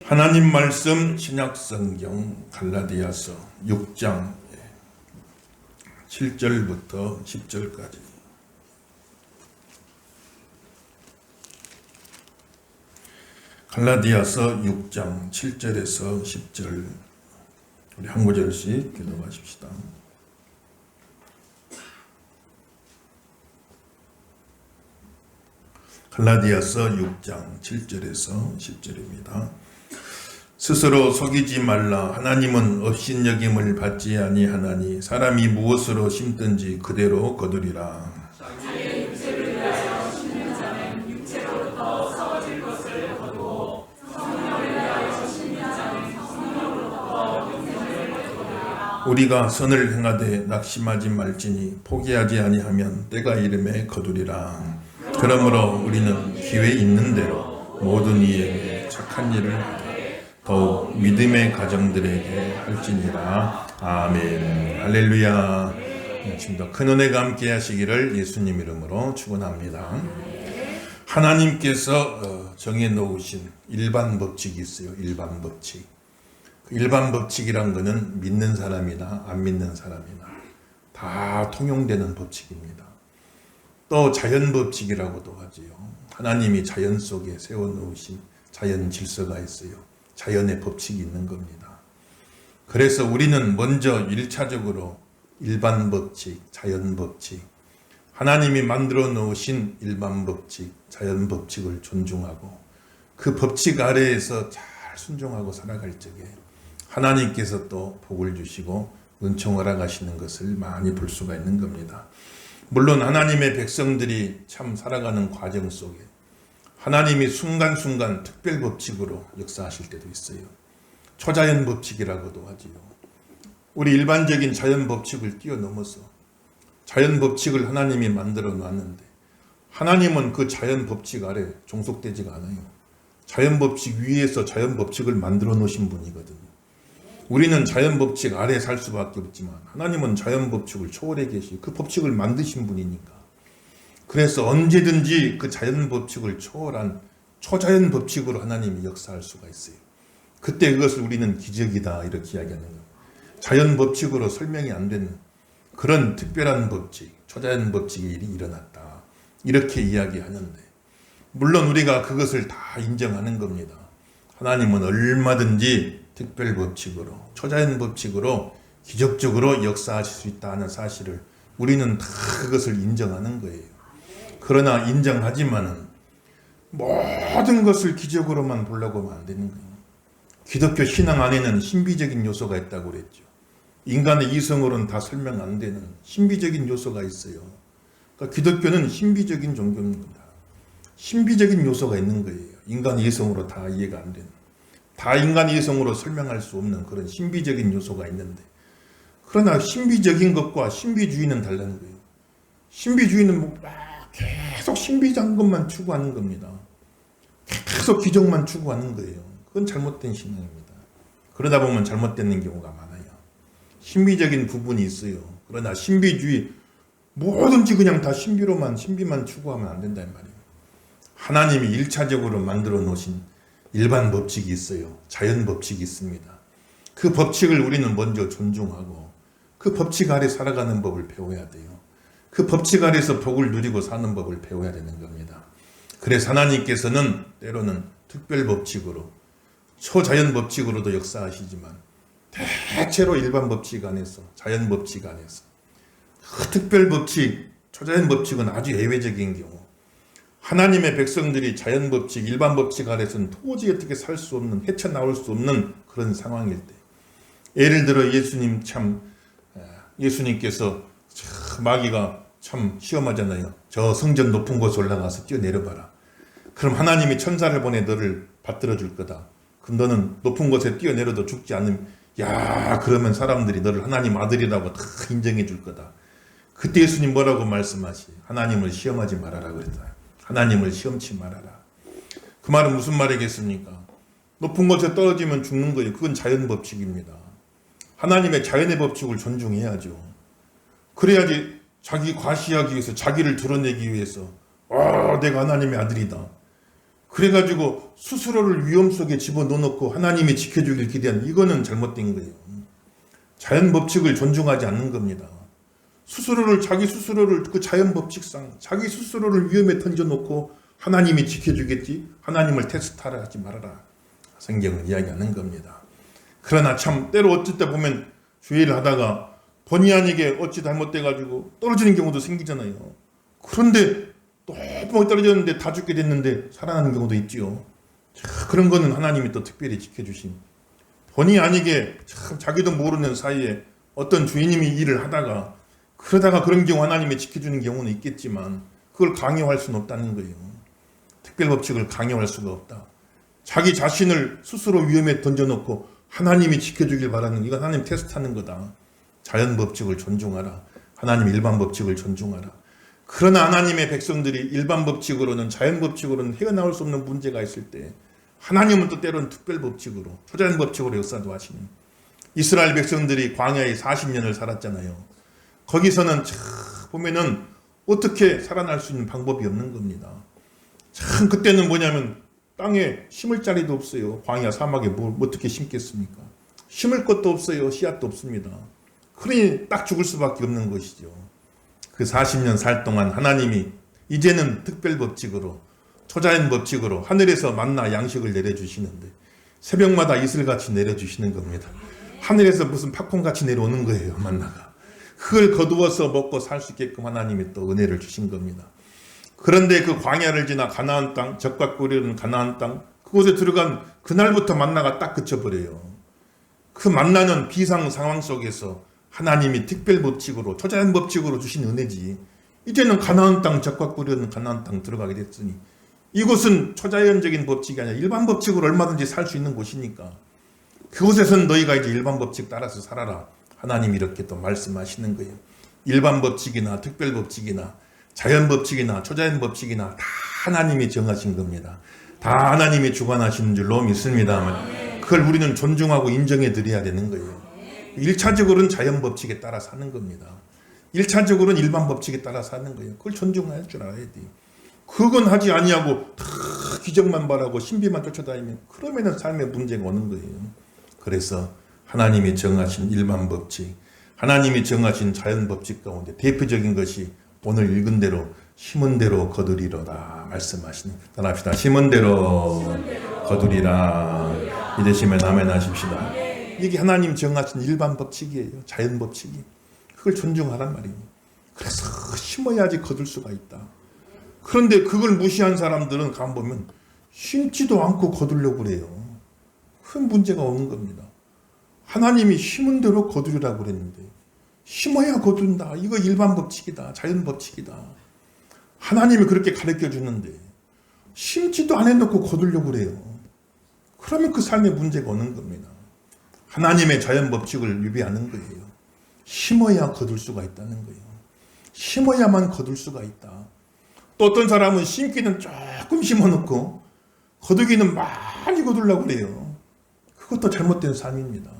하나님 말씀 신약성경 갈라디아서 6장 7절부터 10절까지. 갈라디아서 6장 7절에서 10절 우리 한 구절씩 기도하십시다. 갈라디아서 6장 7절에서 10절입니다. 스스로 속이지 말라. 하나님은 업신여김을 받지 아니하나니 사람이 무엇으로 심든지 그대로 거두리라. 자기의 육체를 위하여 심는 자는 육체로부터 썩어질 것을 거두고 성령을 위하여 심는 자는 성령으로부터 영생을 거두리라. 우리가 선을 행하되 낙심하지 말지니 포기하지 아니하면 때가 이름에 거두리라. 그러므로 우리는 기회 있는 대로 모든 이에게 착한 일을 하되 더욱 믿음의 가정들에게 할지니라. 아멘. 할렐루야. 좀 더 큰 은혜가 함께 하시기를 예수님 이름으로 축원합니다. 하나님께서 정해놓으신 일반 법칙이 있어요. 일반 법칙. 일반 법칙이란 것은 믿는 사람이나 안 믿는 사람이나 다 통용되는 법칙입니다. 또 자연 법칙이라고도 하지요. 하나님이 자연 속에 세워놓으신 자연 질서가 있어요. 자연의 법칙이 있는 겁니다. 그래서 우리는 먼저 1차적으로 일반 법칙, 자연 법칙, 하나님이 만들어 놓으신 일반 법칙, 자연 법칙을 존중하고 그 법칙 아래에서 잘 순종하고 살아갈 적에 하나님께서 또 복을 주시고 은총 허락하시는 것을 많이 볼 수가 있는 겁니다. 물론 하나님의 백성들이 참 살아가는 과정 속에 하나님이 순간순간 특별 법칙으로 역사하실 때도 있어요. 초자연 법칙이라고도 하지요. 우리 일반적인 자연 법칙을 뛰어넘어서 자연 법칙을 하나님이 만들어 놨는데 하나님은 그 자연 법칙 아래 종속되지가 않아요. 자연 법칙 위에서 자연 법칙을 만들어 놓으신 분이거든요. 우리는 자연 법칙 아래 살 수밖에 없지만 하나님은 자연 법칙을 초월해 계시고 그 법칙을 만드신 분이니까 그래서 언제든지 그 자연 법칙을 초월한 초자연 법칙으로 하나님이 역사할 수가 있어요. 그때 그것을 우리는 기적이다 이렇게 이야기하는 거예요. 자연 법칙으로 설명이 안 되는 그런 특별한 법칙, 초자연 법칙이 일어났다 이렇게 이야기하는데 물론 우리가 그것을 다 인정하는 겁니다. 하나님은 얼마든지 특별 법칙으로 초자연 법칙으로 기적적으로 역사하실 수 있다는 사실을 우리는 다 그것을 인정하는 거예요. 그러나 인정하지만은 모든 것을 기적으로만 보려고 하면 안 되는 거예요. 기독교 신앙 안에는 신비적인 요소가 있다고 그랬죠. 인간의 이성으로는 다 설명 안 되는 신비적인 요소가 있어요. 그러니까 기독교는 신비적인 종교입니다. 신비적인 요소가 있는 거예요. 인간의 이성으로 다 이해가 안 되는. 다 인간의 이성으로 설명할 수 없는 그런 신비적인 요소가 있는데 그러나 신비적인 것과 신비주의는 다른 거예요. 신비주의는 계속 신비적인 것만 추구하는 겁니다. 계속 기적만 추구하는 거예요. 그건 잘못된 신앙입니다. 그러다 보면 잘못되는 경우가 많아요. 신비적인 부분이 있어요. 그러나 신비주의 뭐든지 그냥 다 신비만 추구하면 안 된다는 말이에요. 하나님이 1차적으로 만들어 놓으신 일반 법칙이 있어요. 자연 법칙이 있습니다. 그 법칙을 우리는 먼저 존중하고 그 법칙 아래 살아가는 법을 배워야 돼요. 그 법칙 아래서 복을 누리고 사는 법을 배워야 되는 겁니다. 그래서 하나님께서는 때로는 특별 법칙으로 초자연 법칙으로도 역사하시지만 대체로 일반 법칙 안에서 자연 법칙 안에서 그 특별 법칙 초자연 법칙은 아주 예외적인 경우 하나님의 백성들이 자연 법칙 일반 법칙 아래서는 도저히 어떻게 살 수 없는 헤쳐나올 수 없는 그런 상황일 때 예를 들어 예수님께서 마귀가 참 시험하잖아요. 저 성전 높은 곳에 올라가서 뛰어내려봐라. 그럼 하나님이 천사를 보내 너를 받들어 줄 거다. 그럼 너는 높은 곳에 뛰어내려도 죽지 않으면 그러면 사람들이 너를 하나님 아들이라고 다 인정해 줄 거다. 그때 예수님 뭐라고 말씀하시? 하나님을 시험하지 말아라 그랬다. 하나님을 시험치 말아라. 그 말은 무슨 말이겠습니까? 높은 곳에 떨어지면 죽는 거예요. 그건 자연 법칙입니다. 하나님의 자연의 법칙을 존중해야죠. 그래야지 자기 과시하기 위해서 자기를 드러내기 위해서 내가 하나님의 아들이다. 그래가지고 스스로를 위험 속에 집어넣어놓고 하나님이 지켜주길 기대한 이거는 잘못된 거예요. 자연 법칙을 존중하지 않는 겁니다. 자기 스스로를 그 자연 법칙상 자기 스스로를 위험에 던져놓고 하나님이 지켜주겠지, 하나님을 테스트하라 하지 말아라. 성경은 이야기하는 겁니다. 그러나 참 때로 어쩔 때 보면 주의를 하다가 본의 아니게 어찌 잘못돼가지고 떨어지는 경우도 생기잖아요. 그런데 높이 떨어졌는데 다 죽게 됐는데 살아나는 경우도 있지요. 자, 그런 거는 하나님이 또 특별히 지켜주신, 본의 아니게 참 자기도 모르는 사이에 어떤 주인님이 일을 하다가 그러다가 그런 경우 하나님이 지켜주는 경우는 있겠지만 그걸 강요할 수는 없다는 거예요. 특별법칙을 강요할 수가 없다. 자기 자신을 스스로 위험에 던져놓고 하나님이 지켜주길 바라는, 이건 하나님 테스트하는 거다. 자연법칙을 존중하라. 하나님 일반법칙을 존중하라. 그러나 하나님의 백성들이 일반법칙으로는, 자연법칙으로는 헤어나올 수 없는 문제가 있을 때 하나님은 또 때로는 특별법칙으로, 초자연법칙으로 역사도 하시는, 이스라엘 백성들이 광야에 40년을 살았잖아요. 거기서는 참 보면은 어떻게 살아날 수 있는 방법이 없는 겁니다. 참 그때는 뭐냐면 땅에 심을 자리도 없어요. 광야 사막에 뭘 어떻게 심겠습니까? 심을 것도 없어요. 씨앗도 없습니다. 그러니 딱 죽을 수밖에 없는 것이죠. 그 40년 살 동안 하나님이 이제는 특별법칙으로, 초자연 법칙으로 하늘에서 만나 양식을 내려주시는데 새벽마다 이슬같이 내려주시는 겁니다. 하늘에서 무슨 팝콘같이 내려오는 거예요. 만나가. 그걸 거두어서 먹고 살 수 있게끔 하나님이 또 은혜를 주신 겁니다. 그런데 그 광야를 지나 가나안 땅, 적과 꿀이는 가나안 땅, 그곳에 들어간 그날부터 만나가 딱 그쳐버려요. 그 만나는 비상 상황 속에서 하나님이 특별법칙으로, 초자연 법칙으로 주신 은혜지. 이제는 가나안 땅, 적과 꿀이는 가나안 땅 들어가게 됐으니 이곳은 초자연적인 법칙이 아니라 일반 법칙으로 얼마든지 살 수 있는 곳이니까 그곳에서는 너희가 이제 일반 법칙 따라서 살아라. 하나님이 이렇게 또 말씀하시는 거예요. 일반 법칙이나 특별 법칙이나 자연 법칙이나 초자연 법칙이나 다 하나님이 정하신 겁니다. 다 하나님이 주관하시는 줄로 믿습니다만 그걸 우리는 존중하고 인정해 드려야 되는 거예요. 1차적으로는 자연 법칙에 따라 사는 겁니다. 1차적으로는 일반 법칙에 따라 사는 거예요. 그걸 존중할 줄 알아야 돼요. 그건 하지 아니하고 다 기적만 바라고 신비만 쫓아다니면 그러면은 삶에 문제가 오는 거예요. 그래서 하나님이 정하신 일반 법칙, 하나님이 정하신 자연 법칙 가운데 대표적인 것이 오늘 읽은 대로 심은 대로 거두리로다 말씀하시는. 따라합시다. 심은 대로 거두리라. 이되시면 아멘 하십시다. 이게 하나님 정하신 일반 법칙이에요. 자연 법칙이. 그걸 존중하란 말입니다. 그래서 심어야지 거둘 수가 있다. 그런데 그걸 무시한 사람들은 가보면 심지도 않고 거두려고 그래요. 큰 문제가 오는 겁니다. 하나님이 심은 대로 거두리라고 그랬는데 심어야 거둔다. 이거 일반 법칙이다. 자연 법칙이다. 하나님이 그렇게 가르쳐 주는데 심지도 안 해놓고 거두려고 그래요. 그러면 그 삶에 문제가 오는 겁니다. 하나님의 자연 법칙을 위배하는 거예요. 심어야 거둘 수가 있다는 거예요. 심어야만 거둘 수가 있다. 또 어떤 사람은 심기는 조금 심어놓고 거두기는 많이 거두려고 그래요. 그것도 잘못된 삶입니다.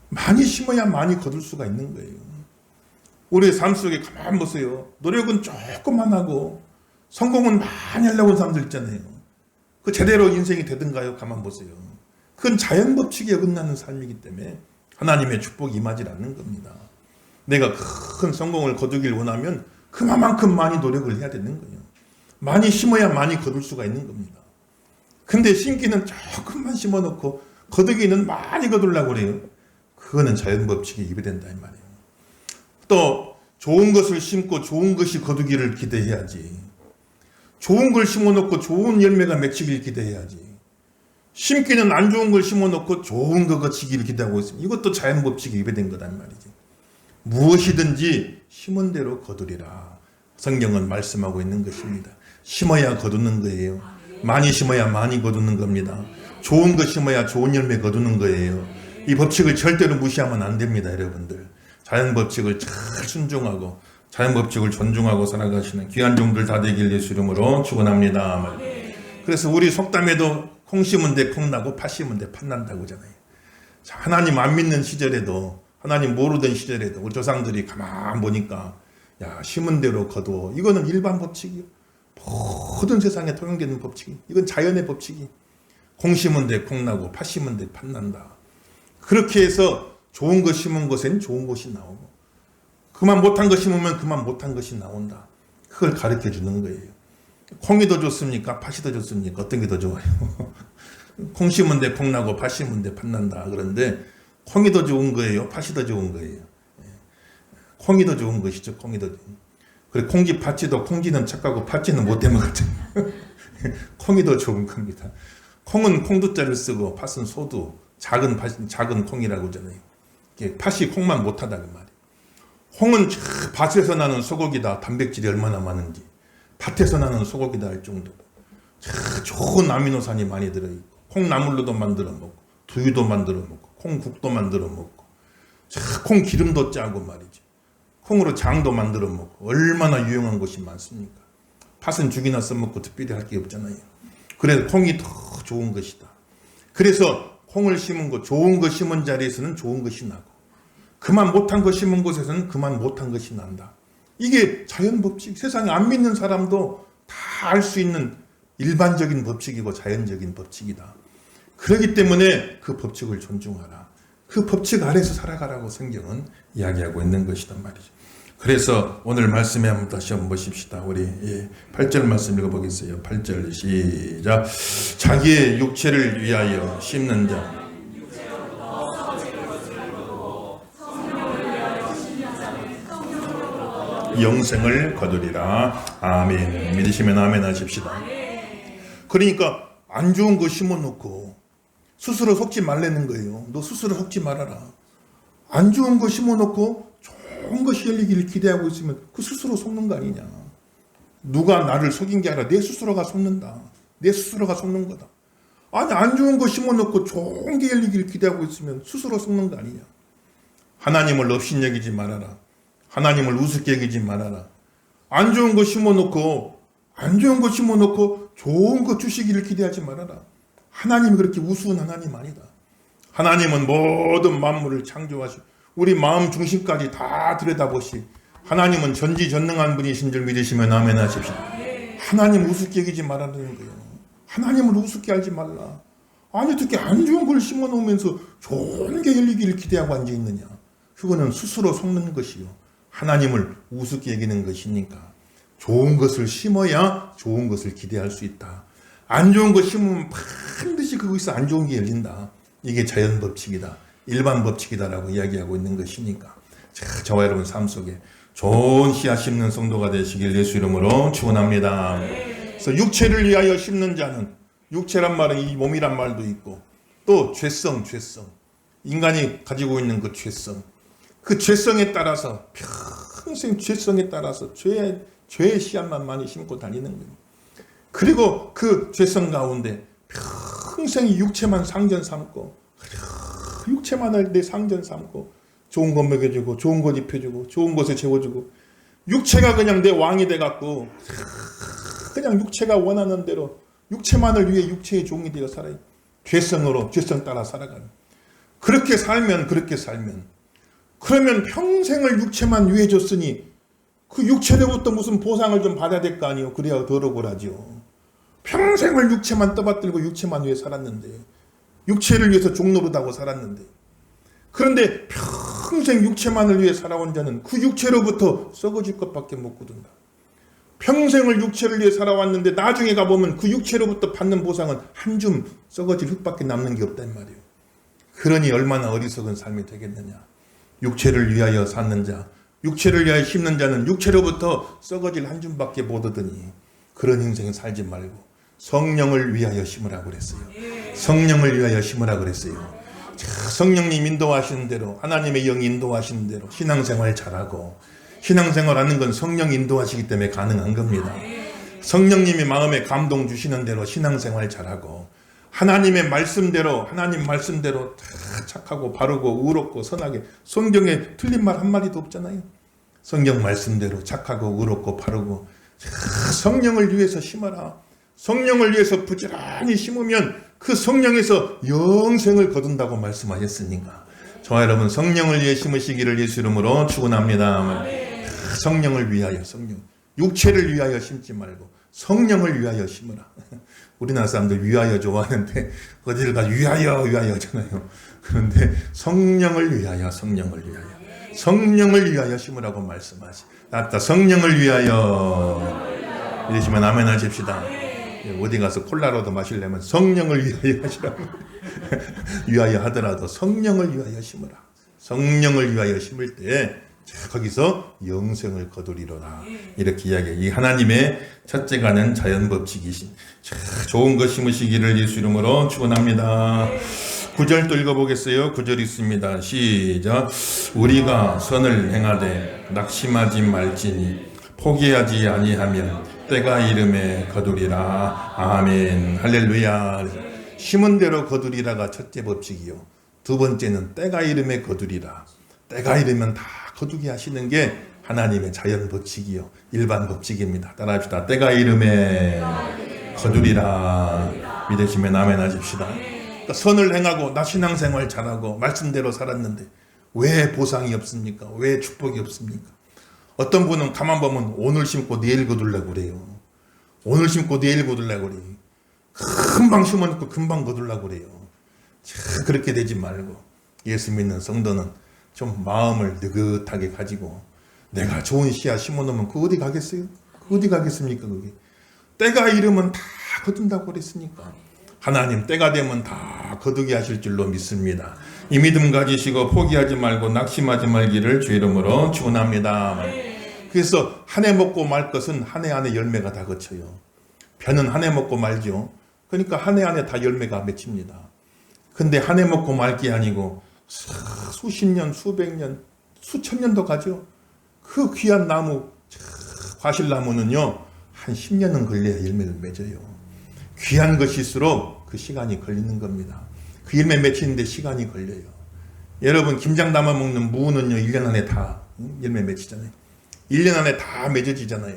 많이 심어야 많이 거둘 수가 있는 거예요. 우리의 삶 속에 가만 보세요. 노력은 조금만 하고 성공은 많이 하려고 하는 사람들 있잖아요. 그 제대로 인생이 되든가요? 가만 보세요. 그건 자연 법칙에 어긋나는 삶이기 때문에 하나님의 축복이 임하지 않는 겁니다. 내가 큰 성공을 거두길 원하면 그만큼 많이 노력을 해야 되는 거예요. 많이 심어야 많이 거둘 수가 있는 겁니다. 근데 심기는 조금만 심어놓고 거두기는 많이 거두려고 그래요. 그거는 자연 법칙에 위배된다 이 말이에요. 또 좋은 것을 심고 좋은 것이 거두기를 기대해야지. 좋은 걸 심어놓고 좋은 열매가 맺히길 기대해야지. 심기는 안 좋은 걸 심어놓고 좋은 거 거치기를 기대하고 있습니다. 이것도 자연 법칙에 위배된 거란 말이지. 무엇이든지 심은 대로 거두리라. 성경은 말씀하고 있는 것입니다. 심어야 거두는 거예요. 많이 심어야 많이 거두는 겁니다. 좋은 거 심어야 좋은 열매 거두는 거예요. 이 법칙을 절대로 무시하면 안 됩니다, 여러분들. 자연 법칙을 잘 순종하고 자연 법칙을 존중하고 살아가시는 귀한 종들 다 되길 예수 이름으로 축원합니다. 그래서 우리 속담에도 콩 심은 데 콩 나고 팥 심은 데 팥 난다고 하잖아요. 자, 하나님 안 믿는 시절에도 하나님 모르던 시절에도 우리 조상들이 가만 보니까 야 심은 대로 거두어. 이거는 일반 법칙이요. 모든 세상에 통용되는 법칙이, 이건 자연의 법칙이. 콩 심은 데 콩 나고 팥 심은 데 팥 난다. 그렇게 해서 좋은 거 심은 곳엔 좋은 것이 나오고, 그만 못한 거 심으면 그만 못한 것이 나온다. 그걸 가르쳐 주는 거예요. 콩이 더 좋습니까? 팥이 더 좋습니까? 어떤 게 더 좋아요? 콩 심은 데 콩 나고 팥 심은 데 팥 난다. 그런데 콩이 더 좋은 거예요? 팥이 더 좋은 거예요? 콩이 더 좋은 것이죠. 콩이 더 좋은. 그래, 콩지 팥지도 콩지는 착하고 팥지는 못돼 먹었죠. 콩이 더 좋은 겁니다. 콩은 콩두자를 쓰고 팥은 소두, 작은 콩이라고 하잖아요. 팥이 콩만 못하다 그 말이에요. 콩은 밭에서 나는 소고기다. 단백질이 얼마나 많은지. 밭에서 나는 소고기다 할 정도로 좋은 아미노산이 많이 들어있고, 콩나물로도 만들어 먹고, 두유도 만들어 먹고, 콩국도 만들어 먹고, 콩 기름도 짜고 말이죠. 콩으로 장도 만들어 먹고, 얼마나 유용한 것이 많습니까? 팥은 죽이나 써먹고 특별히 할 게 없잖아요. 그래서 콩이 더 좋은 것이다. 그래서 콩을 심은 것, 좋은 거 심은 자리에서는 좋은 것이 나고, 그만 못한 거 심은 곳에서는 그만 못한 것이 난다. 이게 자연 법칙. 세상에 안 믿는 사람도 다 알 수 있는 일반적인 법칙이고 자연적인 법칙이다. 그렇기 때문에 그 법칙을 존중하라. 그 법칙 아래서 살아가라고 성경은 이야기하고 있는 것이단 말이죠. 그래서 오늘 말씀에 한번 다시 한번 보십시다. 우리 8절 말씀 읽어보겠어요. 8절 시작. 자기의 육체를 위하여 심는 자, 영생을 거두리라. 아멘. 믿으시면 아멘 하십시다. 그러니까 안 좋은 거 심어놓고 스스로 속지 말라는 거예요. 너 스스로 속지 말아라. 안 좋은 거 심어놓고 좋은 것이 열리기를 기대하고 있으면 그 스스로 속는 거 아니냐. 누가 나를 속인 게 아니라 내 스스로가 속는다. 내 스스로가 속는 거다. 아니, 안 좋은 거 심어놓고 좋은 게 열리기를 기대하고 있으면 스스로 속는 거 아니냐. 하나님을 업신여기지 말아라. 하나님을 우습게 여기지 말아라. 안 좋은 거 심어놓고 좋은 거 주시기를 기대하지 말아라. 하나님이 그렇게 우스운 하나님 아니다. 하나님은 모든 만물을 창조하시고 우리 마음 중심까지 다 들여다보시. 하나님은 전지전능한 분이신 줄 믿으시면 아멘 하십시오. 하나님 우습게 여기지 말라는 거예요. 하나님을 우습게 알지 말라. 아니, 어떻게 안 좋은 걸 심어놓으면서 좋은 게 열리기를 기대하고 앉아있느냐. 그거는 스스로 속는 것이요. 하나님을 우습게 여기는 것이니까 좋은 것을 심어야 좋은 것을 기대할 수 있다. 안 좋은 것 심으면 반드시 그것에서 안 좋은 게 열린다. 이게 자연 법칙이다. 일반 법칙이다라고 이야기하고 있는 것이니까 저와 여러분 삶 속에 좋은 씨앗 심는 성도가 되시길 예수 이름으로 축원합니다. 그래서 육체를 위하여 심는 자는, 육체란 말은 이 몸이란 말도 있고 또 죄성, 인간이 가지고 있는 그 죄성, 그 죄성에 따라서 평생 죄성에 따라서 죄의 씨앗만 많이 심고 다니는 거예요. 그리고 그 죄성 가운데 평생 육체만 상전 삼고, 육체만을 내 상전 삼고, 좋은 것 먹여주고 좋은 것 입혀주고 좋은 것을 재워주고, 육체가 그냥 내 왕이 돼갖고 그냥 육체가 원하는 대로 육체만을 위해 육체의 종이 되어 살아요. 죄성으로 죄성 따라 살아가는. 그렇게 살면 그러면 평생을 육체만 위해 줬으니 그 육체로부터 무슨 보상을 좀 받아야 될 거 아니에요. 그래야 덜 억울하죠. 평생을 육체만 떠받들고 육체만 위해 살았는데, 육체를 위해서 종노릇하고 살았는데, 그런데 평생 육체만을 위해 살아온 자는 그 육체로부터 썩어질 것밖에 못 거둔다. 평생을 육체를 위해 살아왔는데 나중에 가보면 그 육체로부터 받는 보상은 한 줌 썩어질 흙밖에 남는 게 없단 말이에요. 그러니 얼마나 어리석은 삶이 되겠느냐. 육체를 위하여 사는 자, 육체를 위하여 심는 자는 육체로부터 썩어질 한 줌밖에 못 얻으니 그런 인생을 살지 말고 성령을 위하여 심으라고 그랬어요. 성령을 위하여 심으라고 그랬어요. 성령님 인도하시는 대로, 하나님의 영이 인도하시는 대로 신앙생활 잘하고, 신앙생활 하는 건 성령 인도하시기 때문에 가능한 겁니다. 성령님이 마음에 감동 주시는 대로 신앙생활 잘하고, 하나님 말씀대로 다 착하고 바르고 의롭고 선하게, 성경에 틀린 말 한마디도 없잖아요. 성경 말씀대로 착하고 의롭고 바르고 성령을 위해서 심어라. 성령을 위해서 부지런히 심으면 그 성령에서 영생을 거둔다고 말씀하셨으니까 저와 여러분 성령을 위해 심으시기를 예수 이름으로 축원합니다. 성령을 위하여, 성령, 육체를 위하여 심지 말고 성령을 위하여 심으라. 우리나라 사람들 위하여 좋아하는데 어디를 가 위하여 하잖아요. 그런데 성령을 위하여 심으라고 말씀하시. 아까 성령을 위하여 이러시면 아멘 하십시다. 어디 가서 콜라라도 마시려면 성령을 위하여 하시라고. 위하여 하더라도 성령을 위하여 심으라. 성령을 위하여 심을 때 거기서 영생을 거두리로라. 이렇게 이야기해요. 이 하나님의 첫째가는 자연법칙이신 좋은 것 심으시기를 예수 이름으로 축원합니다. 9절도 읽어보겠어요. 9절 있습니다. 시작. 우리가 선을 행하되 낙심하지 말지니 포기하지 아니하면 때가 이름에 거두리라. 아멘. 할렐루야. 심은 대로 거두리라가 첫째 법칙이요. 두 번째는 때가 이름에 거두리라. 때가 이르면 다 거두게 하시는 게 하나님의 자연 법칙이요. 일반 법칙입니다. 따라합시다. 때가 이름에 거두리라. 믿으시면 아멘 하십시다. 그러니까 선을 행하고 나 신앙생활 잘하고 말씀대로 살았는데 왜 보상이 없습니까? 왜 축복이 없습니까? 어떤 분은 가만 보면 오늘 심고 내일 거두려고 그래요. 오늘 심고 내일 거두려고 그래요. 금방 심어놓고 금방 거두려고 그래요. 자, 그렇게 되지 말고 예수 믿는 성도는 좀 마음을 느긋하게 가지고 내가 좋은 씨앗 심어놓으면 그 어디 가겠어요? 그 어디 가겠습니까? 그게 때가 이르면 다 거둔다고 그랬으니까 하나님 때가 되면 다 거두게 하실 줄로 믿습니다. 이 믿음 가지시고 포기하지 말고 낙심하지 말기를 주 이름으로 축원합니다. 그래서 한 해 먹고 말 것은 한 해 안에 열매가 다 거쳐요. 벼는 한 해 먹고 말죠. 그러니까 한 해 안에 다 열매가 맺힙니다. 근데 한 해 먹고 말 게 아니고 수십 년, 수백 년, 수천 년도 가죠. 그 귀한 나무, 과실나무는요, 한 10년은 걸려야 열매를 맺어요. 귀한 것일수록 그 시간이 걸리는 겁니다. 그 열매 맺히는데 시간이 걸려요. 여러분, 김장 담아 먹는 무는요, 1년 안에 다 열매 맺히잖아요. 1년 안에 다 맺어지잖아요.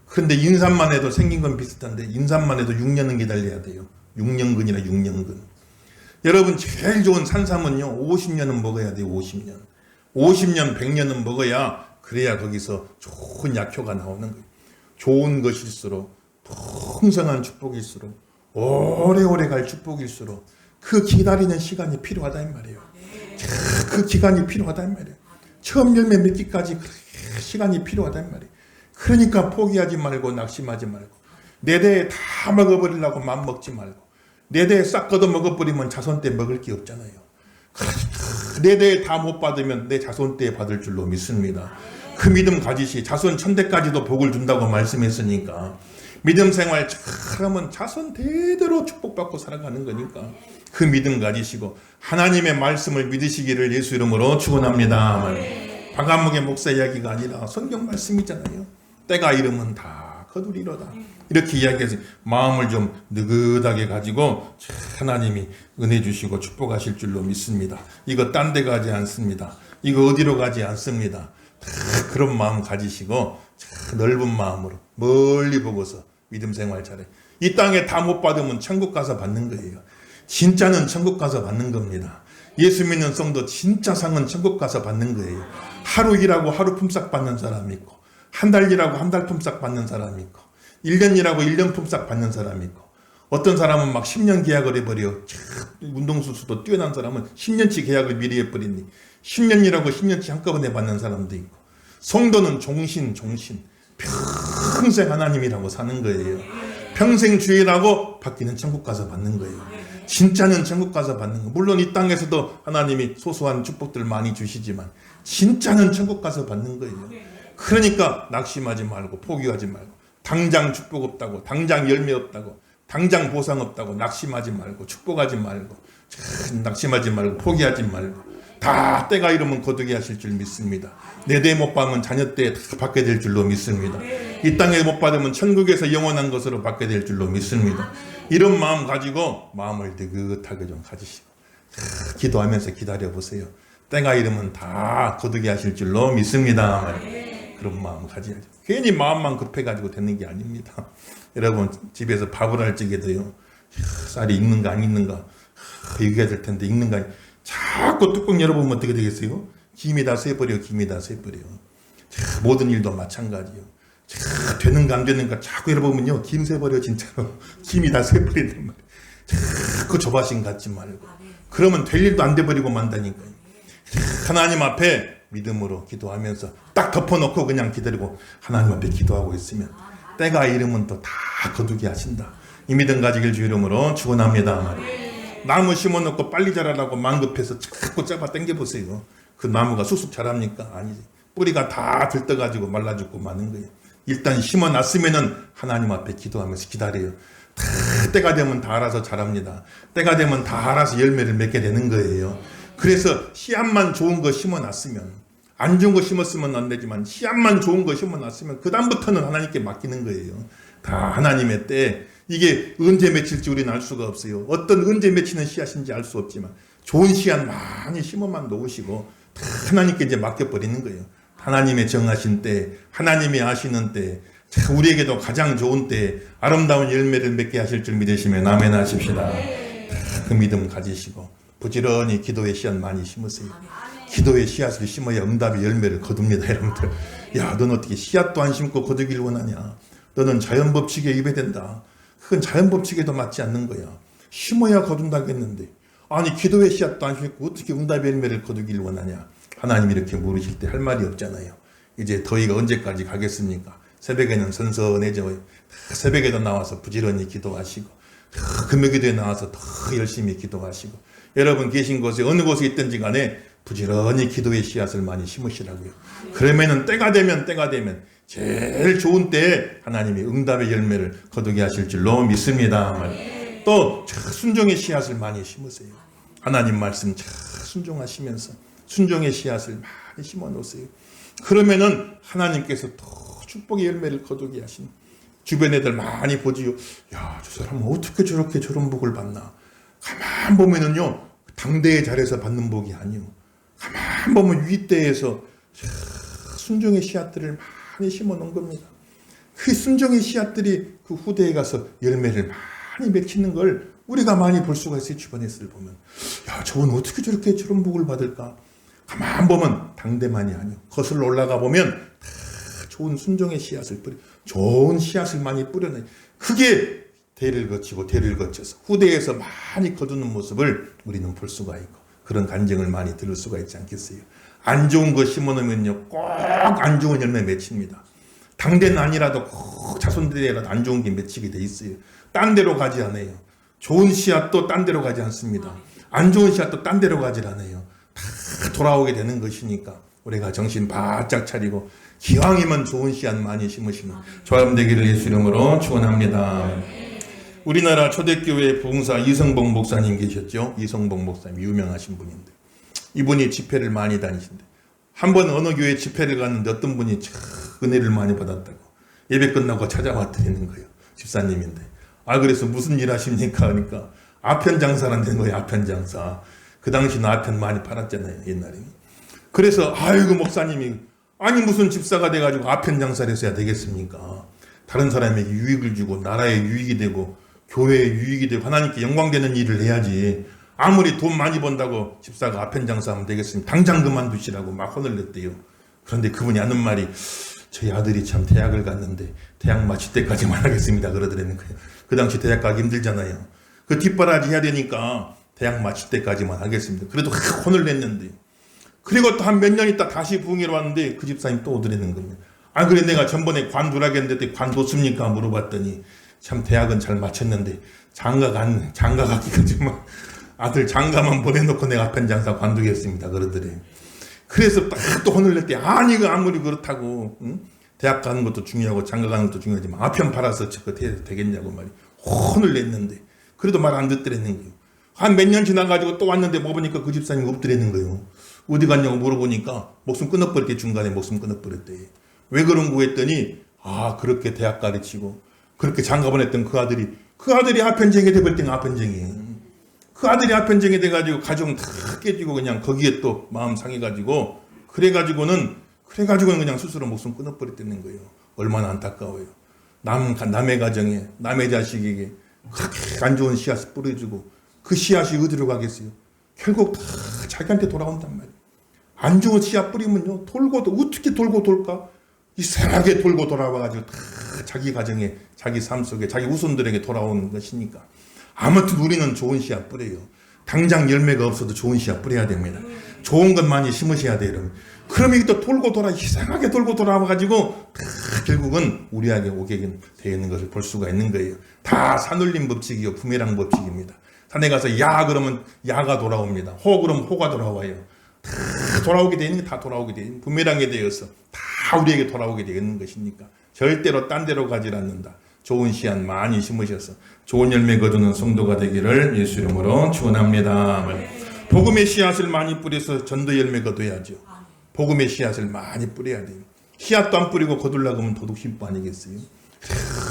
그런데 인삼만 해도 생긴 건 비슷한데, 인삼만 해도 6년은 기다려야 돼요. 6년근이나 6년근. 여러분 제일 좋은 산삼은요 50년은 먹어야 돼요. 50년 100년은 먹어야 그래야 거기서 좋은 약효가 나오는 거예요. 좋은 것일수록 풍성한 축복일수록 오래오래 갈 축복일수록 그 기다리는 시간이 필요하다 이 말이에요. 그 기간이 필요하다 이 말이에요. 처음 열매 맺기까지 시간이 필요하다 이 말이에요. 그러니까 포기하지 말고 낙심하지 말고 내 대에 다 먹어버리려고 맘 먹지 말고 내 대에 싹 걷어 먹어버리면 자손 때 먹을 게 없잖아요. 내 대에 다 못 받으면 내 자손 때 받을 줄로 믿습니다. 그 믿음 가지시 자손 천대까지도 복을 준다고 말씀했으니까 믿음 생활 잘하면 자손 대대로 축복받고 살아가는 거니까 그 믿음 가지시고 하나님의 말씀을 믿으시기를 예수 이름으로 축원합니다. 박한목의 목사 이야기가 아니라 성경 말씀이잖아요. 때가 이르면 다 거두리로다. 이렇게 이야기해서 마음을 좀 느긋하게 가지고 하나님이 은혜 주시고 축복하실 줄로 믿습니다. 이거 딴 데 가지 않습니다. 이거 어디로 가지 않습니다. 그런 마음 가지시고 넓은 마음으로 멀리 보고서 믿음 생활 잘해. 이 땅에 다 못 받으면 천국 가서 받는 거예요. 진짜는 천국 가서 받는 겁니다. 예수 믿는 성도 진짜 상은 천국 가서 받는 거예요. 하루 일하고 하루 품삯 받는 사람이 있고 한 달 일하고 한 달 품삯 받는 사람이 있고 1년 일하고 1년 품삯 받는 사람이 있고 어떤 사람은 막 10년 계약을 해버려. 운동수수도 뛰어난 사람은 10년치 계약을 미리 해버리니 10년 일하고 10년치 한꺼번에 받는 사람도 있고 성도는 종신 평생 하나님이라고 사는 거예요. 평생 주일하고 받기는 천국 가서 받는 거예요. 진짜는 천국 가서 받는 거. 물론 이 땅에서도 하나님이 소소한 축복들 많이 주시지만 진짜는 천국 가서 받는 거예요. 그러니까 낙심하지 말고 포기하지 말고 당장 축복 없다고 당장 열매 없다고 당장 보상 없다고 낙심하지 말고 축복하지 말고 낙심하지 말고 포기하지 말고 다 때가 이르면 거두게 하실 줄 믿습니다. 내 대 못 받으면 자녀 때 다 받게 될 줄로 믿습니다. 이 땅에 못 받으면 천국에서 영원한 것으로 받게 될 줄로 믿습니다. 이런 마음 가지고 마음을 느긋하게 좀 가지시고 기도하면서 기다려보세요. 때가 이르면 다 거두게 하실 줄로 믿습니다. 그런 마음 가져야죠. 괜히 마음만 급해가지고 되는 게 아닙니다. 여러분 집에서 밥을 할 적에도요. 쌀이 익는가 안 익는가 얘기해야 될 텐데 익는가 자꾸 뚜껑 열어보면 어떻게 되겠어요? 김이 다 새버려. 모든 일도 마찬가지요. 되는가 안 되는가 자꾸 열어보면요 김 새버려 진짜로. 김이 다 새버린단 말이에요. 자꾸 조바심 갖지 말고. 그러면 될 일도 안 돼버리고 만다니까요. 하나님 앞에 믿음으로 기도하면서 딱 덮어놓고 그냥 기다리고 하나님 앞에 기도하고 있으면 때가 이르면 또 다 거두게 하신다. 이 믿음 가지길 주 이름으로 축원합니다. 나무 심어놓고 빨리 자라라고 망급해서 자꾸 잡아 당겨보세요. 그 나무가 쑥쑥 자랍니까? 아니지. 뿌리가 다 들떠가지고 말라 죽고 마는 거예요. 일단 심어놨으면은 하나님 앞에 기도하면서 기다려요. 다 때가 되면 다 알아서 자랍니다. 때가 되면 다 알아서 열매를 맺게 되는 거예요. 그래서 씨앗만 좋은 거 심어놨으면, 안 좋은 거 심었으면 안 되지만 씨앗만 좋은 거 심어놨으면 그 다음부터는 하나님께 맡기는 거예요. 다 하나님의 때. 이게 언제 맺힐지 우리는 알 수가 없어요. 어떤 언제 맺히는 씨앗인지 알 수 없지만 좋은 씨앗 많이 심어만 놓으시고 다 하나님께 이제 맡겨버리는 거예요. 하나님의 정하신 때, 하나님이 아시는 때, 우리에게도 가장 좋은 때 아름다운 열매를 맺게 하실 줄 믿으시면 아멘 하십시다. 그 믿음 가지시고 부지런히 기도의 씨앗 많이 심으세요. 기도의 씨앗을 심어야 응답의 열매를 거둡니다. 여러분들, 야, 너는 어떻게 씨앗도 안 심고 거두기를 원하냐? 너는 자연 법칙에 위배된다. 그건 자연 법칙에도 맞지 않는 거야. 심어야 거둔다고 했는데, 아니 기도의 씨앗도 안 심고 어떻게 응답의 열매를 거두기를 원하냐? 하나님 이렇게 물으실 때 할 말이 없잖아요. 이제 더위가 언제까지 가겠습니까? 새벽에는 선선해져. 새벽에도 나와서 부지런히 기도하시고, 금요기도에 나와서 더 열심히 기도하시고, 여러분 계신 곳에 어느 곳에 있든지 간에 부지런히 기도의 씨앗을 많이 심으시라고요. 그러면은 때가 되면 제일 좋은 때에 하나님이 응답의 열매를 거두게 하실 줄로 믿습니다. 또 순종의 씨앗을 많이 심으세요. 하나님 말씀 잘 순종하시면서 순종의 씨앗을 많이 심어 놓으세요. 그러면은 하나님께서 더 축복의 열매를 거두게 하신, 주변 애들 많이 보지요. 야, 저 사람은 어떻게 저렇게 저런 복을 받나. 가만 보면은요, 당대의 자리에서 받는 복이 아니요. 가만 보면 윗대에서 순종의 씨앗들을 많이 심어 놓은 겁니다. 그 순종의 씨앗들이 그 후대에 가서 열매를 많이 맺히는 걸 우리가 많이 볼 수가 있어요. 주변에서 보면. 야, 저건 어떻게 저렇게 저런 복을 받을까? 가만 보면 당대만이 아니요. 거슬러 올라가 보면 다 좋은 순종의 씨앗을 좋은 씨앗을 많이 뿌려내. 그게 대를 거치고 대를 거쳐서 후대에서 많이 거두는 모습을 우리는 볼 수가 있고, 그런 간증을 많이 들을 수가 있지 않겠어요? 안 좋은 거 심어놓으면요, 꼭 안 좋은 열매 맺힙니다. 당대는 아니라도 꼭 자손들이라도 안 좋은 게 맺히게 돼 있어요. 딴 데로 가지 않아요. 좋은 씨앗도 딴 데로 가지 않습니다. 안 좋은 씨앗도 딴 데로 가지 않아요. 다 돌아오게 되는 것이니까 우리가 정신 바짝 차리고 기왕이면 좋은 씨앗 많이 심으시는 저와 되기를 예수 이름으로 축원합니다. 우리나라 초대교회 부흥사 이성복 목사님 계셨죠? 이성복 목사님 유명하신 분인데, 이분이 집회를 많이 다니신데, 한 번 어느 교회 집회를 갔는데 어떤 분이 참 은혜를 많이 받았다고 예배 끝나고 찾아와 드리는 거예요. 집사님인데, 그래서 무슨 일 하십니까? 그러니까 아편 장사라는 되는 거예요. 아편 장사. 그 당시는 아편 많이 팔았잖아요, 옛날에. 그래서 아이고 목사님이, 아니 무슨 집사가 돼가지고 아편 장사를 했어야 되겠습니까? 다른 사람에게 유익을 주고 나라에 유익이 되고 교회에 유익이 되고 하나님께 영광되는 일을 해야지. 아무리 돈 많이 번다고 집사가 아편 장사하면 되겠습니까? 당장 그만두시라고 막 혼을 냈대요. 그런데 그분이 하는 말이, 저희 아들이 참 대학을 갔는데 대학 마칠 때까지만 하겠습니다 그러더라는 거예요. 그 당시 대학 가기 힘들잖아요. 그 뒷바라지 해야 되니까 대학 마칠 때까지만 하겠습니다. 그래도 혼을 냈는데, 그리고 또 한 몇 년 있다 다시 부흥회로 왔는데 그 집사님 또 오더라는 겁니다. 그래 내가 전번에 관두라겠는데 관뒀습니까? 물어봤더니, 참 대학은 잘 마쳤는데 장가 가기까지만, 아들 장가만 보내놓고 내가 아편 장사 관두겠습니다 그러더래. 그래서 딱 또 혼을 냈대. 아니 그 아무리 그렇다고, 응? 대학 가는 것도 중요하고 장가 가는 것도 중요하지만 아편 팔아서 저거 해도 되겠냐고 말이 혼을 냈는데, 그래도 말 안 듣더라는 거예요. 한 몇 년 지나가지고 또 왔는데 먹어보니까 그 집사님이 없더라는 거예요. 어디 갔냐고 물어보니까 목숨 끊어버렸대. 중간에 목숨 끊어버렸대. 왜 그런 거 했더니, 그렇게 대학 가르치고 그렇게 장가 보냈던 그 아들이 아편쟁이 돼버렸더니 아편쟁이. 그 아들이 아편쟁이 돼가지고 가정 다 깨지고 그냥 거기에 또 마음 상해가지고 그래가지고는 그냥 스스로 목숨 끊어버렸다는 거예요. 얼마나 안타까워요. 남의 가정에, 남의 자식에게 그렇게 안 좋은 씨앗을 뿌려주고 그 씨앗이 어디로 가겠어요? 결국 다 자기한테 돌아온단 말이에요. 안 좋은 씨앗 뿌리면요, 돌고, 어떻게 돌고 돌까? 이상하게 돌고 돌아와가지고 다 자기 가정에, 자기 삶 속에, 자기 후손들에게 돌아오는 것이니까. 아무튼 우리는 좋은 씨앗 뿌려요. 당장 열매가 없어도 좋은 씨앗 뿌려야 됩니다. 좋은 것 많이 심으셔야 돼요, 여러분. 그러면 이게 또 돌고 돌아, 이상하게 돌고 돌아와가지고 다 결국은 우리에게 오게 되는 것을 볼 수가 있는 거예요. 다 산울림 법칙이요, 부메랑 법칙입니다. 산에 가서 야 그러면 야가 돌아옵니다. 호 그러면 호가 돌아와요. 다 돌아오게 되는 게 다 돌아오게 되는 부메랑에 대해서 다 우리에게 돌아오게 되는 것이니까 절대로 딴 데로 가지 않는다. 좋은 씨앗 많이 심으셔서 좋은 열매 거두는 성도가 되기를 예수 이름으로 축원합니다. 복음의 씨앗을 많이 뿌려서 전도 열매 거둬야죠. 복음의 씨앗을 많이 뿌려야 돼요. 씨앗도 안 뿌리고 거둘라고 하면 도둑 심부 아니겠어요?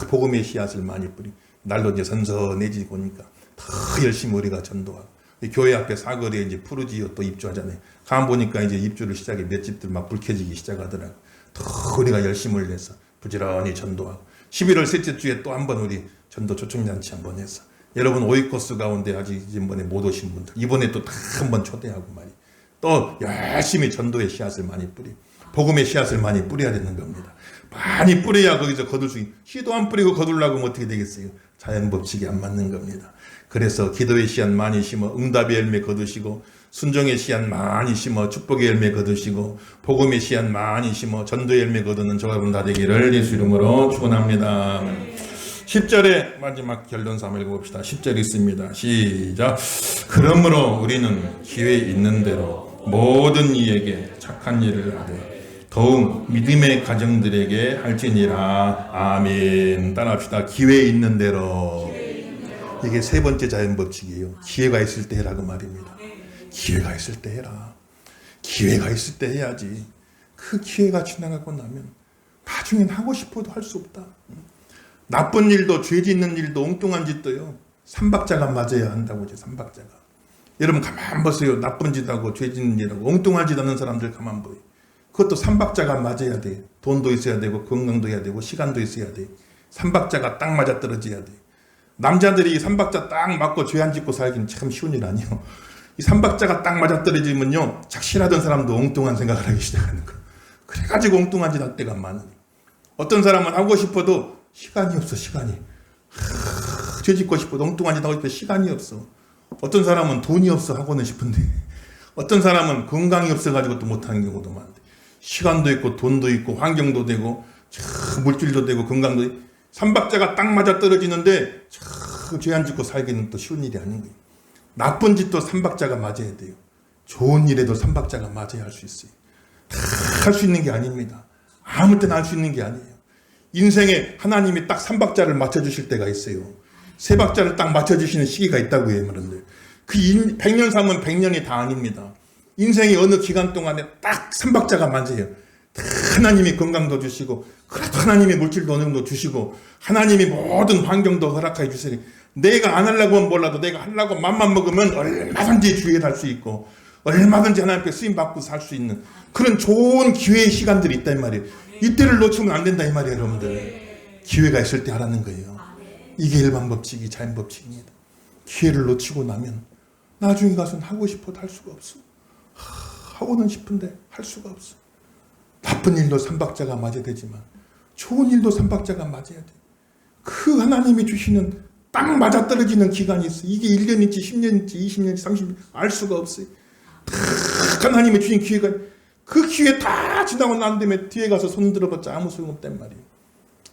복음의 씨앗을 많이 뿌리. 날도 이제 선선해지고 오니까 더 열심히 우리가 전도하고. 교회 앞에 사거리에 이제 푸르지오 또 입주하잖아요. 가만 보니까 이제 입주를 시작해 몇 집들 막 불 켜지기 시작하더라고. 더 우리가 열심을 내서 부지런히 전도하고. 11월 셋째 주에 또 한 번 우리 전도 초청잔치 한번 해서 여러분 오이코스 가운데 아직 이번에 못 오신 분들 이번에 또 다 한번 초대하고 말이에요. 또 열심히 전도의 씨앗을 많이 뿌리, 복음의 씨앗을 많이 뿌려야 되는 겁니다. 많이 뿌려야 거기서 거둘 수 있는. 씨도 안 뿌리고 거둘라고 하면 어떻게 되겠어요? 자연 법칙이 안 맞는 겁니다. 그래서 기도의 씨앗 많이 심어 응답의 열매 거두시고, 순종의 씨앗 많이 심어 축복의 열매 거두시고, 복음의 씨앗 많이 심어 전도의 열매 거두는 저와 여러분 다 되기를 예수 이름으로 축원합니다. 10절에 마지막 결론사 한번 읽어봅시다. 10절 있습니다. 시작. 그러므로 우리는 기회 있는 대로 모든 이에게 착한 일을 하되 더욱 믿음의 가정들에게 할지니라. 아멘. 따라합시다. 기회 있는 대로. 이게 세 번째 자연 법칙이에요. 기회가 있을 때 해라고 말입니다. 기회가 있을 때 해라. 기회가 있을 때 해야지. 그 기회가 지나가고 나면 나중엔 하고 싶어도 할 수 없다. 나쁜 일도, 죄 짓는 일도, 엉뚱한 짓도요, 삼박자가 맞아야 한다고 이제 삼박자가. 여러분 가만 보세요. 나쁜 짓하고 죄 짓는 일하고 엉뚱한 짓 하는 사람들 가만 보여. 그것도 삼박자가 맞아야 돼. 돈도 있어야 되고 건강도 해야 되고 시간도 있어야 돼. 삼박자가 딱 맞아 떨어져야 돼. 남자들이 삼박자 딱 맞고 죄 안 짓고 살기는 참 쉬운 일 아니에요. 이 삼박자가 딱 맞아 떨어지면요, 착실하던 사람도 엉뚱한 생각을 하기 시작하는 거예요. 그래가지고 엉뚱한 짓 할 때가 많아요. 어떤 사람은 하고 싶어도 시간이 없어, 시간이. 죄 짓고 싶어도 엉뚱한 짓 하고 싶어도 시간이 없어. 어떤 사람은 돈이 없어 하고는 싶은데, 어떤 사람은 건강이 없어가지고 또 못하는 경우도 많은데, 시간도 있고 돈도 있고 환경도 되고 물질도 되고 건강도 있고, 삼박자가 딱 맞아 떨어지는데 죄 안 짓고 살기는 또 쉬운 일이 아닌 거예요. 나쁜 짓도 삼박자가 맞아야 돼요. 좋은 일에도 삼박자가 맞아야 할 수 있어요. 다 할 수 있는 게 아닙니다. 아무 때나 할 수 있는 게 아니에요. 인생에 하나님이 딱 삼박자를 맞춰주실 때가 있어요. 세 박자를 딱 맞춰주시는 시기가 있다고 해요. 그런데 그 100년 살면 100년이 다 아닙니다. 인생의 어느 기간 동안에 딱 삼박자가 맞아요. 하나님이 건강도 주시고, 그래도 하나님이 물질도 어느 정도 주시고, 하나님이 모든 환경도 허락해 주시니, 내가 안 하려고 하면 몰라도 내가 하려고 맘만 먹으면 얼마든지 주의를 할 수 있고, 얼마든지 하나님 앞에 쓰임 받고 살 수 있는 그런 좋은 기회의 시간들이 있단 말이에요. 이때를 놓치면 안 된다 이 말이에요, 여러분들. 기회가 있을 때 하라는 거예요. 이게 일반 법칙이 자연 법칙입니다. 기회를 놓치고 나면 나중에 가서는 하고 싶어도 할 수가 없어. 하고는 싶은데 할 수가 없어. 나쁜 일도 삼박자가 맞아야 되지만 좋은 일도 삼박자가 맞아야 돼. 그 하나님이 주시는 딱 맞아떨어지는 기간이 있어. 이게 1년인지 10년인지 20년인지 30년인지 알 수가 없어요. 딱 하나님이 주신 기회가, 그 기회 다 지나고 난 다음에 뒤에 가서 손 들어봤자 아무 소용없단 말이에요.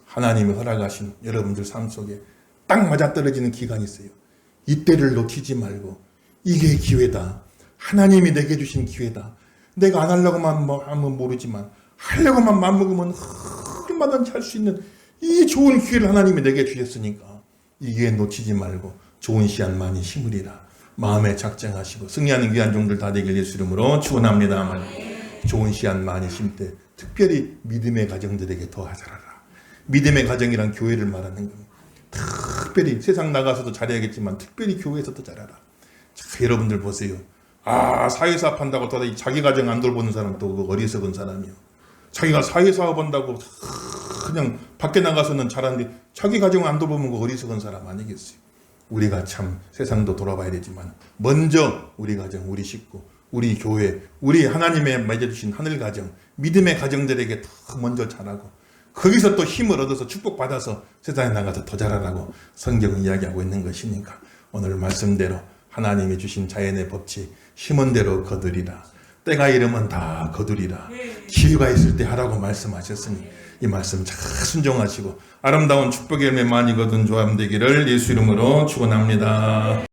하나님이 허락하신 여러분들 삶 속에 딱 맞아떨어지는 기간이 있어요. 이때를 놓치지 말고, 이게 기회다. 하나님이 내게 주신 기회다. 내가 안 하려고만 하면 모르지만 하려고만 마음먹으면 얼마든지 할 수 있는 이 좋은 기회를 하나님이 내게 주셨으니까 이게 놓치지 말고 좋은 씨앗 많이 심으리라. 마음에 작정하시고 승리하는 귀한 종들 다 되길 예수 이름으로 축원합니다. 좋은 씨앗 많이 심때 특별히 믿음의 가정들에게 더 하자라. 믿음의 가정이란 교회를 말하는 겁니다. 특별히 세상 나가서도 잘해야겠지만 특별히 교회에서도 잘하라. 자, 여러분들 보세요. 사회사업 한다고 더 자기 가정 안 돌보는 사람 또 어리석은 사람이요. 자기가 사회사업 한다고 그냥 밖에 나가서는 잘하는데 자기 가정을 안 돌보면 그 어리석은 사람 아니겠어요. 우리가 참 세상도 돌아봐야 되지만 먼저 우리 가정, 우리 식구, 우리 교회, 우리 하나님의 맺어주신 하늘 가정, 믿음의 가정들에게 더 먼저 잘하고 거기서 또 힘을 얻어서 축복받아서 세상에 나가서 더 잘하라고 성경은 이야기하고 있는 것이니까 오늘 말씀대로 하나님이 주신 자연의 법칙 힘은 대로 거두리라. 때가 이르면 다 거두리라. 기회가 있을 때 하라고 말씀하셨으니 이 말씀 잘 순종하시고 아름다운 축복의 열매 많이 거둔 조합 되기를 예수 이름으로 축원합니다.